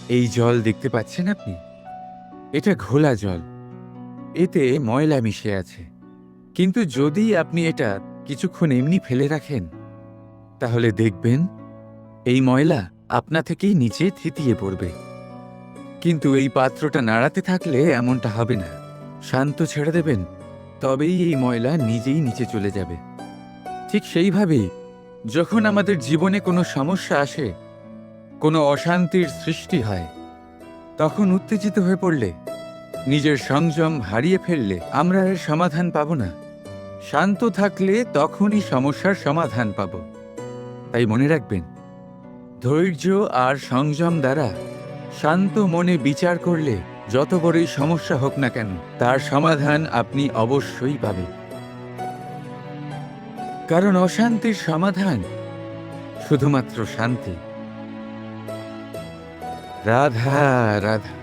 এই জল দেখতে পাচ্ছেন আপনি? এটা ঘোলা জল। এতে ময়লা মিশে আছে। কিন্তু যদি আপনি এটা কিছুক্ষণ এমনি ফেলে রাখেন, তাহলে দেখবেন এই ময়লা আপনা থেকেই নিচে থিতিয়ে পড়বে। কিন্তু এই পাত্রটা নাড়াতে থাকলে এমনটা হবে না। শান্ত ছেড়ে দেবেন, তবেই এই ময়লা নিজেই নিচে চলে যাবে। ঠিক সেইভাবেই যখন আমাদের জীবনে কোনো সমস্যা আসে, কোনো অশান্তির সৃষ্টি হয়, তখন উত্তেজিত হয়ে পড়লে, নিজের সংযম হারিয়ে ফেললে আমরা এর সমাধান পাব না। শান্ত থাকলে তখনই সমস্যার সমাধান পাব। তাই মনে রাখবেন, ধৈর্য আর সংযম দ্বারা শান্ত মনে বিচার করলে যত বড়ই সমস্যা হোক না কেন, তার সমাধান আপনি অবশ্যই পাবেন। কারণ অশান্তির সমাধান শুধুমাত্র শান্তি। রাধা রাধা।